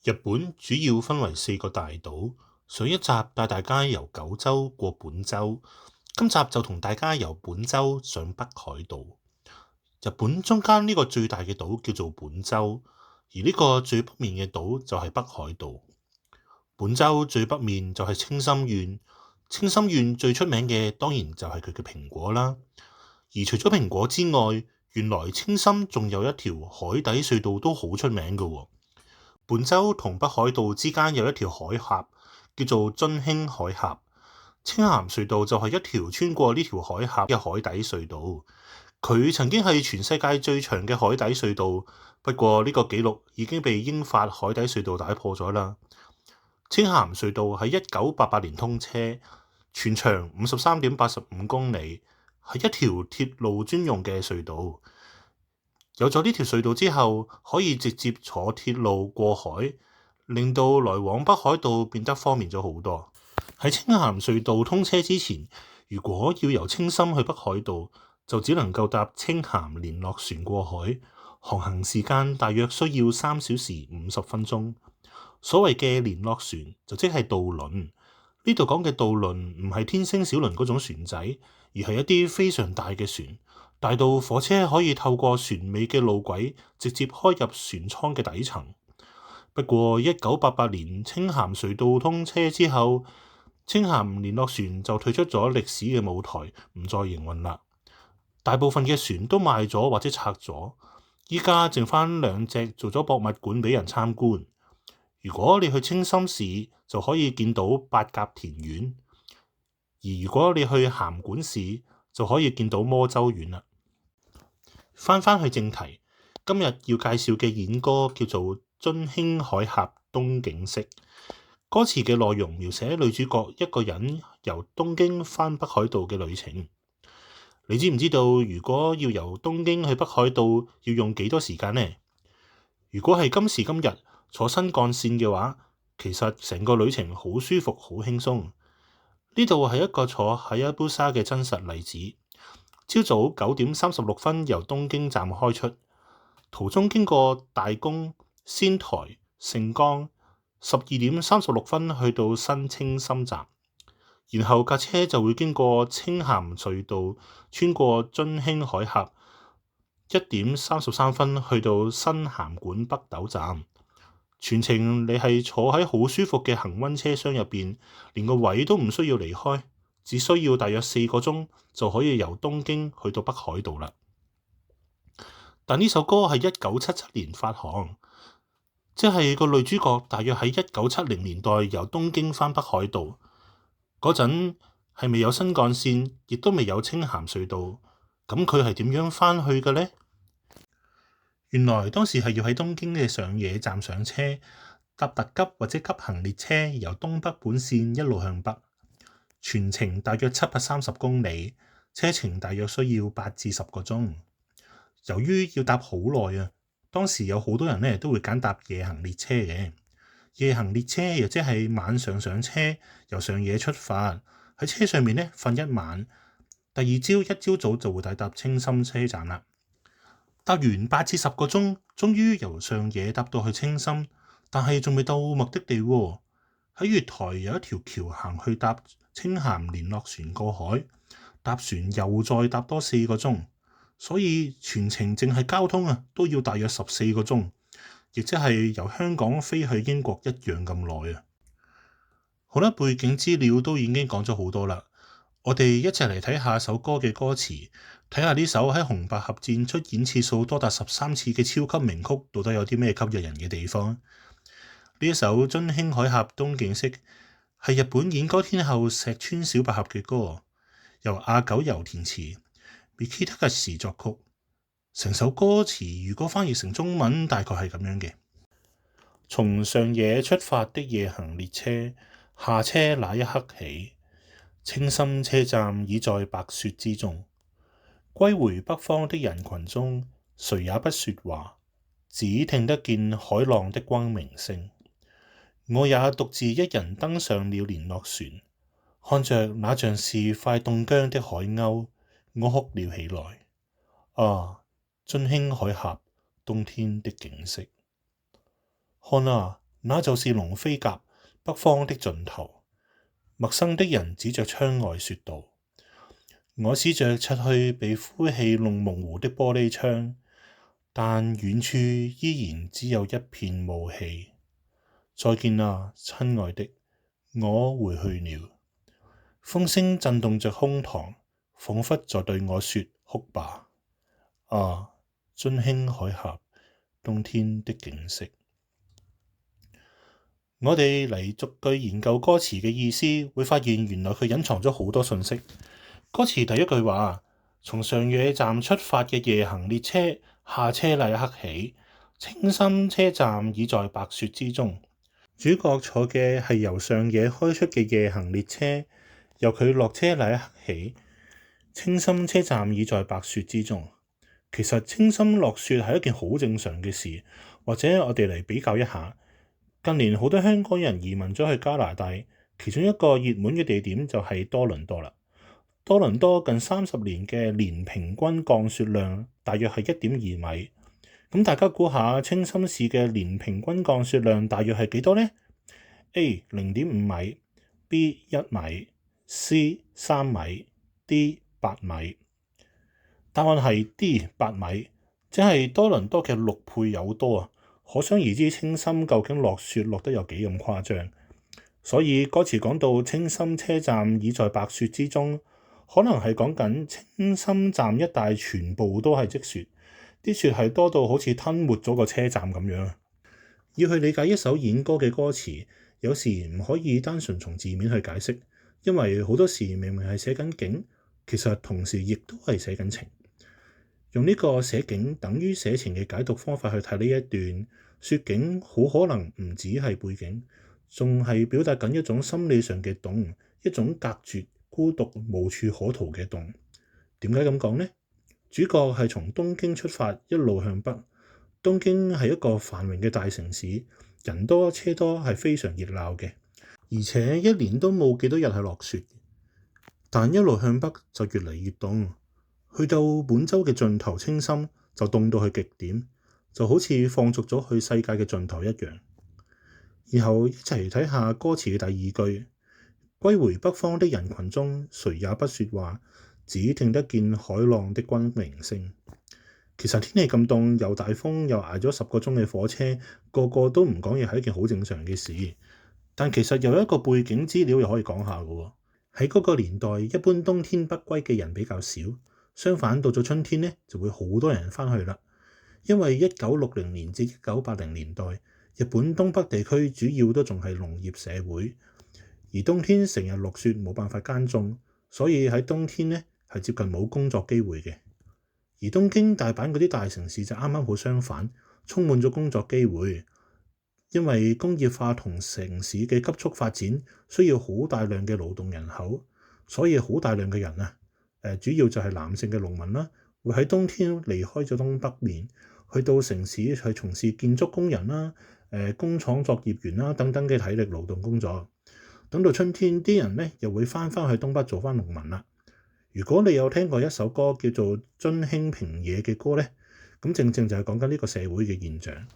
日本主要分為4個大島，上一集帶大家由九州過本州，今集就同大家由本州上北海道。日本中間呢個最大嘅島叫做本州，而呢個最北面嘅島就係北海道。本州最北面就係青森縣，青森縣最出名嘅當然就係佢嘅蘋果啦。而除咗蘋果之外，原來青森仲有一條海底隧道都好出名嘅喎。本州同北海道之間有一條海峽，叫做津輕海峽。青鹹隧道就係一條穿過呢條海峽嘅海底隧道。佢曾經係全世界最長嘅海底隧道，不過呢個紀錄已經被英法海底隧道打破咗啦。青鹹隧道喺1988年通車，全長53.85公里，係一條鐵路專用嘅隧道。有咗呢條隧道之後，可以直接坐鐵路過海，令到來往北海道變得方便咗好多。喺青鹹隧道通車之前，如果要由青森去北海道，就只能夠搭青鹹聯絡船過海，航行時間大約需要3小時50分鐘。所謂嘅聯絡船就即係渡輪，呢度講嘅渡輪唔係天星小輪嗰種船仔，而係一啲非常大嘅船，大到火車可以透過船尾嘅路軌直接開入船艙嘅底層。不過1988年青鹹隧道通車之後，青鹹聯絡船就退出咗歷史嘅舞台，唔再營運啦。大部分嘅船都賣咗或者拆咗，依家剩返2隻做咗博物館俾人參觀。如果你去青森市，就可以見到八甲田園；而如果你去函館市，就可以見到魔州丸啦。返去正題，今日要介紹嘅演歌叫做《津輕海峽東景色》。歌詞嘅內容描寫女主角一個人由東京返北海道嘅旅程。你知唔知道如果要由東京去北海道要用幾多時間呢？如果係今時今日坐新幹線嘅話，其實成個旅程好舒服好輕鬆。呢度係一個坐哈亞布沙嘅真實例子。朝早9點36分由東京站開出，途中經過大宮、仙台、盛岡，12點36分去到新青森站。然後架車就會經過青鹹隧道，穿過津輕海峽，1點33分去到新函館北斗站。全程你係坐喺好舒服嘅恆溫車廂入邊，連個位都唔需要離開，只需要大約4個鐘就可以由東京去到北海道啦。但呢首歌係1977年發行，即係個女主角大約喺1970年代由東京返北海道。嗰陣係未有新幹線，亦都未有青鹹隧道，咁佢係點樣返去嘅呢？原來當時係要喺東京嘅上野站上車，搭特急或者急行列車由東北本線一路向北，全程大約730公里，車程大約需要8至10個鐘。由於要搭好耐啊，當時有好多人呢都會揀搭夜行列車嘅。夜行列車又即係晚上上車，由上野出發，喺車上面呢瞓一晚，第二朝一早早就會抵達青森車站啦。搭完8至10個鐘，終於由上野搭到去青森，但係仲未到目的地喎。喺月台有一條橋行去搭青鹹聯絡船過海，搭船又再搭多4個鐘，所以全程淨係交通啊都要大約14個鐘。亦即係由香港飛去英國一樣咁耐啊！好啦，背景資料都已經講咗好多啦，我哋一齊嚟睇下首歌嘅歌詞，睇下呢首喺紅白合戰出演次數多達13次嘅超級名曲，到底有啲咩吸引人嘅地方？呢一首《津輕海峽東景色》係日本演歌天后石川小百合嘅歌，由阿久悠填詞，Miki Takashi 作曲。成首歌詞如果翻譯成中文，大概係咁樣嘅：從上野出發的夜行列車，下車那一刻起，青森車站已在白雪之中。歸回北方的人群中，誰也不說話，只聽得見海浪的轟鳴聲。我也獨自一人登上了聯絡船，看着那像是快凍僵的海鷗，我哭了起來。津輕海峽冬天的景色，看啊，那就是龍飛甲北方的盡頭。陌生的人指着窗外說道。我試着擦去被灰氣弄模糊的玻璃窗，但遠處依然只有一片霧氣。再見啦，親愛的，我回去了。風聲震動着胸膛，彷彿在對我說：哭吧。啊，津輕海峽，冬天的景色。我哋嚟逐句研究歌詞嘅意思，會發現原來佢隱藏咗好多信息。歌詞第一句話：從上野站出發嘅夜行列車，下車那一刻起，青森車站已在白雪之中。主角坐嘅係由上野開出嘅夜行列車，由佢落車那一刻起，青森車站已在白雪之中。其實青森落雪係一件好正常嘅事，或者我哋嚟比較一下。近年好多香港人移民咗去加拿大，其中一個熱門嘅地點就係多倫多啦。多倫多近30年嘅年平均降雪量大約係1.2米。咁大家估下青森市嘅年平均降雪量大約係幾多呢？ A 0.5米， B 1米， C 3米， D 8米。答案係 D 8米，即係多倫多嘅6倍有多啊！可想而知青森究竟落雪落得有幾咁誇張。所以歌詞講到青森車站已在白雪之中，可能係講緊青森站一帶全部都係積雪，啲雪係多到好似吞沒咗個車站咁樣。要去理解一首演歌嘅歌詞，有時唔可以單純從字面去解釋，因為好多時明明係寫緊景，其實同時亦都係寫緊情。用呢個寫景等於寫情嘅解讀方法去睇呢一段，雪景好可能唔止係背景，仲係表達緊一種心理上嘅凍，一種隔絕、孤獨、無處可逃嘅凍。點解咁講呢？主角係從東京出發，一路向北。東京係一個繁榮嘅大城市，人多車多，係非常熱鬧嘅，而且一年都冇幾多日係落雪。但一路向北就越嚟越凍。去到本州嘅盡頭青森就凍到去極點，就好似放逐咗去世界嘅盡頭一樣。然後一齊睇下歌詞嘅第二句：歸回北方的人群中，誰也不說話，只聽得見海浪的轟鳴聲。其實天氣咁凍，又大風，又捱咗10個鐘嘅火車，個個都唔講嘢係一件好正常嘅事。但其實有一個背景資料又可以講下嘅喎。喺嗰個年代，一般冬天北歸嘅人比較少。相反，到咗春天呢，就會好多人返去啦。因為1960年至1980年代，日本東北地區主要都仲係農業社會，而冬天成日落雪，冇辦法耕種，所以喺冬天呢係接近冇工作機會嘅。而東京、大阪嗰啲大城市就啱啱好相反，充滿咗工作機會。因為工業化同城市嘅急速發展，需要好大量嘅勞動人口，所以好大量嘅人啊。主要就係男性嘅農民啦，會喺冬天離開咗東北面，去到城市去從事建築工人啦、工廠作業員啦等等嘅體力勞動工作。等到春天，啲人呢又會翻返去東北做翻農民啦。如果你有聽過一首歌叫做《津輕平野》嘅歌呢，咁正正就係講緊呢個社會嘅現象。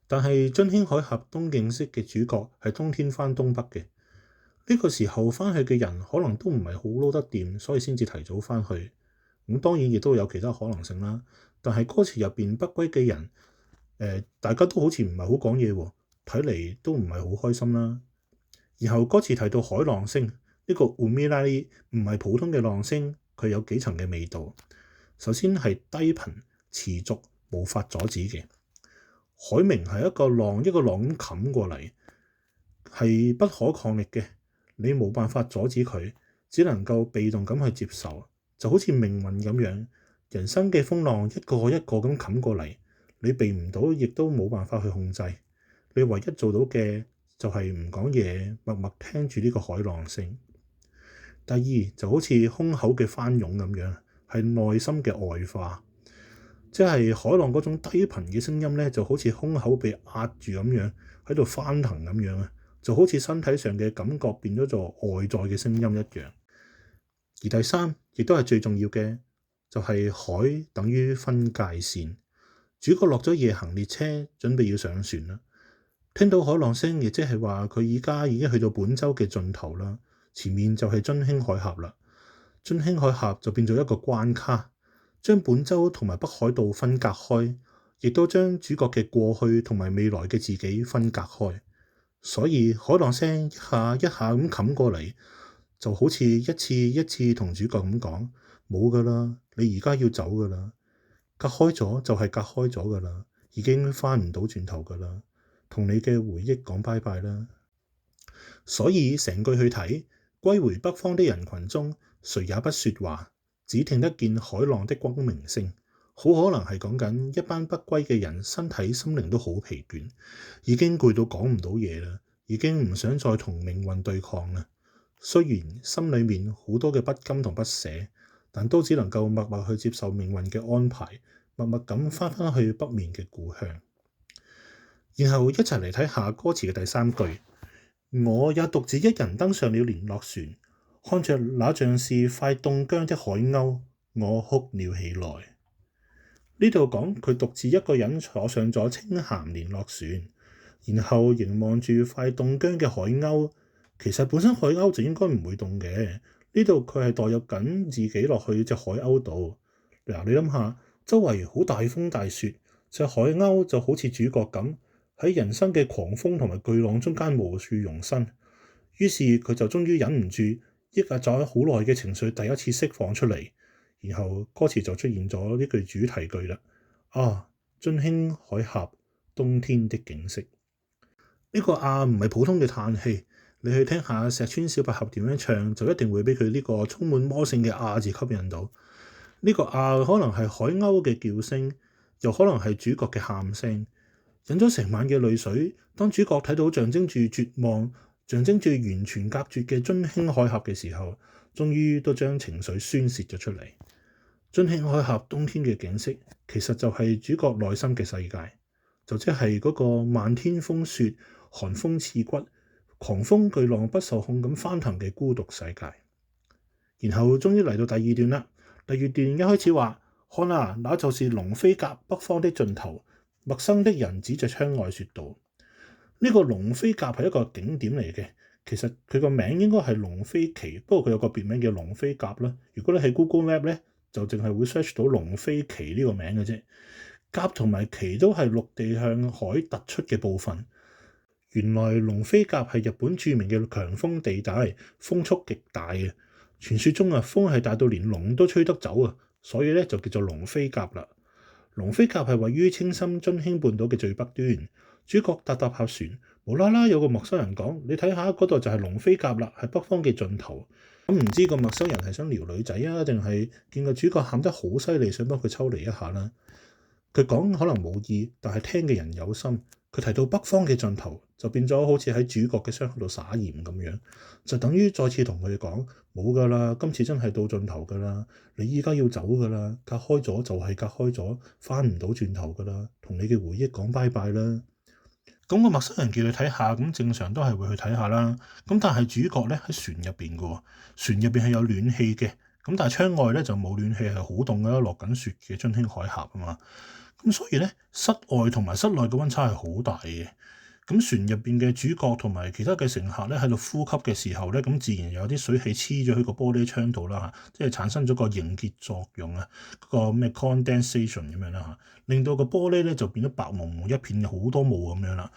但係津輕海峽東景色嘅主角係冬天翻東北嘅。呢個時候返去嘅人可能都唔係好撈得掂，所以先至提早返去。咁當然亦都有其他可能性啦。但係歌詞入邊北歸嘅人，大家都好似唔係好講嘢喎，睇嚟都唔係好開心啦。然後歌詞提到海浪聲，呢個 umirari 唔係普通嘅浪聲，佢有幾層嘅味道。首先係低頻、持續、無法阻止嘅。海鳴係一個浪一個浪咁冚過嚟，係不可抗力嘅。你冇辦法阻止佢，只能夠被動咁去接受，就好似命運咁樣。人生嘅風浪一個一個咁冚過嚟，你避唔到，亦都冇辦法去控制。你唯一做到嘅就係唔講嘢，默默聽住呢個海浪聲。第二就好似胸口嘅翻湧咁樣，係內心嘅外化，即係海浪嗰種低頻嘅聲音呢，就好似胸口被壓住咁樣，喺度翻騰咁樣啊。就好似身體上嘅感覺變咗做外在嘅聲音一樣。而第三，亦都係最重要嘅，就係海等於分界線。主角落咗夜行列車，準備要上船啦。聽到海浪聲，亦即係話佢而家已經去到本州嘅盡頭啦，前面就係津輕海峽啦。津輕海峽就變咗一個關卡，將本州同埋北海道分隔開，亦都將主角嘅過去同埋未來嘅自己分隔開。所以海浪聲一下一下咁冚過嚟，就好似一次一次同主角咁講：冇噶啦，你而家要走噶啦，隔開咗就係隔開咗噶啦，已經翻唔到轉頭噶啦，同你嘅回憶講拜拜啦。所以成句去睇，歸回北方的人群中，誰也不說話，只聽得見海浪的轟鳴聲。好可能係講緊一班北歸嘅人，身體心靈都好疲倦，已經攰到講唔到嘢啦，已經唔想再同命運對抗啦。雖然心裏面好多嘅不甘同不捨，但都只能夠默默去接受命運嘅安排，默默咁翻返去北面嘅故鄉。然後一齊嚟睇下歌詞嘅第三句：我也獨自一人登上了聯絡船，看着那像是快凍僵的海鷗，我哭了起來。呢度講佢獨自一個人坐上咗清鹹聯絡船，然後凝望住快凍僵嘅海鷗。其實本身海鷗就應該唔會凍嘅，呢度佢係代入緊自己落去隻海鷗度。嗱，你諗下，周圍好大風大雪，隻海鷗就好似主角咁喺人生嘅狂風同埋巨浪中間無處容身。於是佢就終於忍唔住，抑壓咗好耐嘅情緒第一次釋放出嚟。然後歌詞就出現咗呢句主題句啦。啊，津輕海峽冬天的景色。呢個啊唔係普通嘅嘆氣，你去聽下石川小百合點樣唱，就一定會俾佢呢個充滿魔性嘅啊字吸引到。呢個啊可能係海鷗嘅叫聲，又可能係主角嘅喊聲，引咗成晚嘅淚水。當主角睇到象徵住絕望、象徵住完全隔絕嘅津輕海峽嘅時候，終於都將情緒宣泄咗出嚟。津輕海峽冬天嘅景色，其實就係主角內心嘅世界，就即係嗰個漫天風雪、寒風刺骨、狂風巨浪不受控咁翻騰嘅孤獨世界。然後終於嚟到第二段啦。第二段一開始話：看啊，那就是龍飛甲北方的盡頭。陌生的人指着窗外説道：呢個龍飛甲係一個景點嚟嘅。其實佢個名應該係龍飛旗，不過佢有個別名叫龍飛甲啦。如果你喺 Google Map 咧，就淨係會 search 到龍飛旗呢個名嘅啫。甲同埋旗都係陸地向海突出嘅部分。原來龍飛甲係日本著名嘅強風地帶，風速極大嘅。傳說中啊，風係大到連龍都吹得走啊，所以咧就叫做龍飛甲啦。龍飛甲係位於青森津輕半島嘅最北端。主角搭下船，無啦啦有個陌生人講：你睇下嗰度就係龍飛甲啦，係北方嘅盡頭。咁唔知個陌生人係想撩女仔啊，定係見個主角喊得好犀利，想幫佢抽離一下啦？佢講可能冇意，但係聽嘅人有心。佢提到北方嘅盡頭，就變咗好似喺主角嘅傷口度撒鹽咁樣，就等於再次同佢哋講冇噶啦，今次真係到盡頭噶啦，你依家要走噶啦，隔開咗就係隔開咗，翻唔到轉頭噶啦，同你嘅回憶講拜拜啦。咁個陌生人叫你睇下，咁正常都係會去睇下啦。咁但係主角咧喺船入邊嘅喎，船入邊係有暖氣嘅。咁但係窗外咧就冇暖氣，係好凍嘅，落緊雪嘅津輕海峽啊嘛。咁所以咧，室外同埋室內嘅溫差係好大嘅。咁船入邊嘅主角同埋其他嘅乘客咧喺度呼吸嘅時候咧，咁自然有啲水氣黐咗喺個玻璃窗度啦嚇，即係產生咗個凝結作用啊，嗰個咩 condensation 咁樣啦嚇，令到個玻璃咧就變咗白蒙蒙一片，好多霧咁樣啦。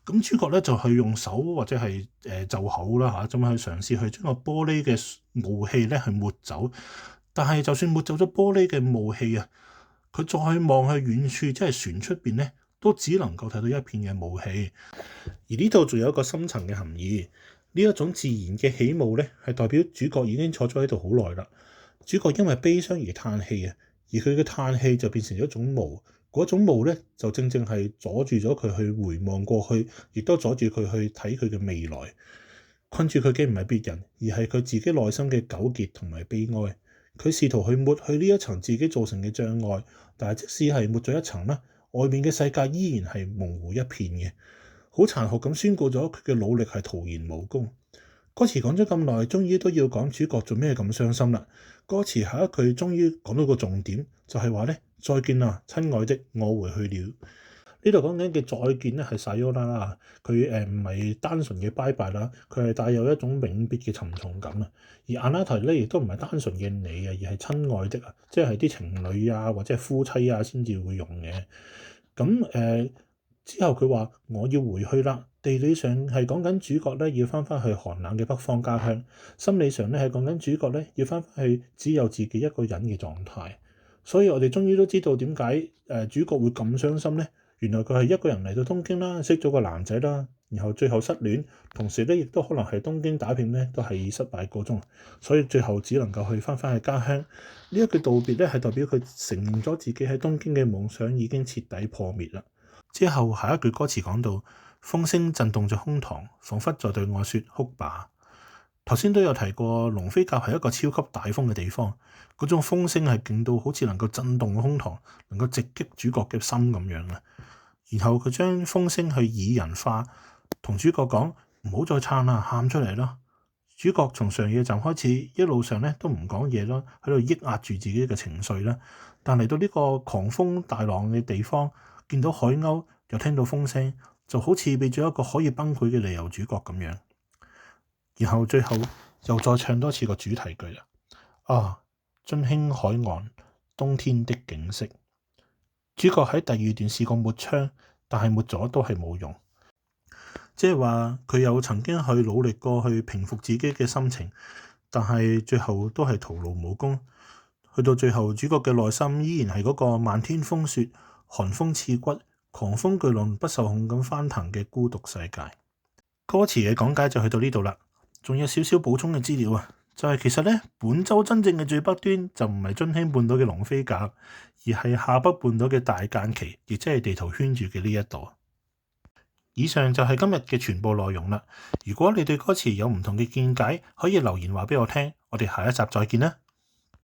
咁主角咧就係用手或者係袖口啦嚇，咁去嘗試去將個玻璃嘅霧氣咧去抹走。但係就算抹走咗玻璃嘅霧氣啊，佢再望去遠處，即係船出邊咧，都只能夠睇到一片嘅霧氣。而呢度仲有一個深層嘅含義，呢一種自然嘅起霧咧，係代表主角已經坐咗喺度好耐啦。主角因為悲傷而嘆氣啊，而佢嘅嘆氣就變成咗一種霧。嗰種霧咧，就正正係阻住咗佢去回望過去，亦都阻住佢去睇佢嘅未來。困住佢嘅唔係別人，而係佢自己內心嘅糾結同埋悲哀。佢試圖去抹去呢一層自己造成嘅障礙，但係即使係抹咗一層啦，外面嘅世界依然係模糊一片嘅，好殘酷咁宣告咗佢嘅努力係徒然無功。歌詞講咗咁耐，終於都要講主角做咩咁傷心啦。歌詞下一句終於講到個重點，就係話咧，再見啦，親愛的，我回去了。呢度講緊嘅再見咧係撒由那拉，佢唔係單純嘅拜拜啦，佢係帶有一種永別嘅沉重感啊。而阿那提咧亦都唔係單純嘅你啊，而係親愛的啊，即係啲情侶啊或者係夫妻啊先至會用嘅。咁之後佢話我要回去啦，地理上係講緊主角咧要翻返去寒冷嘅北方家鄉，心理上咧係講緊主角咧要翻返去只有自己一個人嘅狀態。所以我哋終於都知道點解主角會咁傷心咧？原來佢係一個人嚟到東京啦，識咗個男仔啦，然後最後失戀，同時咧亦都可能係東京打拼咧都係以失敗告終，所以最後只能夠去翻返去家鄉。呢一句道別咧係代表佢承認咗自己喺東京嘅夢想已經徹底破滅啦。之後下一句歌詞講到風聲震動咗胸膛，彷彿在對我說哭吧。頭先都有提過，龍飛甲係一個超級大風嘅地方，嗰種風聲係勁到好似能夠震動個胸膛，能夠直擊主角嘅心咁樣啊。然後佢將風聲去擬人化，同主角講唔好再撐啦，喊出嚟啦。主角從上野站開始，一路上咧都唔講嘢咯，喺度抑壓住自己嘅情緒啦。但嚟到呢個狂風大浪嘅地方，見到海鷗又聽到風聲，就好似俾咗一個可以崩潰嘅理由主角咁樣。然後最後又再唱多次個主題句啦。啊，津輕海岸，冬天的景色。主角喺第二段試過抹槍，但係抹咗都係冇用。即係話佢有曾經去努力過去平復自己嘅心情，但係最後都係徒勞無功。去到最後，主角嘅內心依然係嗰個漫天風雪、寒風刺骨、狂風巨浪不受控咁翻騰嘅孤獨世界。歌詞嘅講解就去到呢度啦。仲有少少補充嘅資料啊，就係其實咧，本州真正嘅最北端就唔係津輕半島嘅龍飛甲，而係下北半島嘅大間崎，亦即係地圖圈住嘅呢一度。以上就係今日嘅全部內容啦。如果你對歌詞有唔同嘅見解，可以留言話俾我聽。我哋下一集再見啦。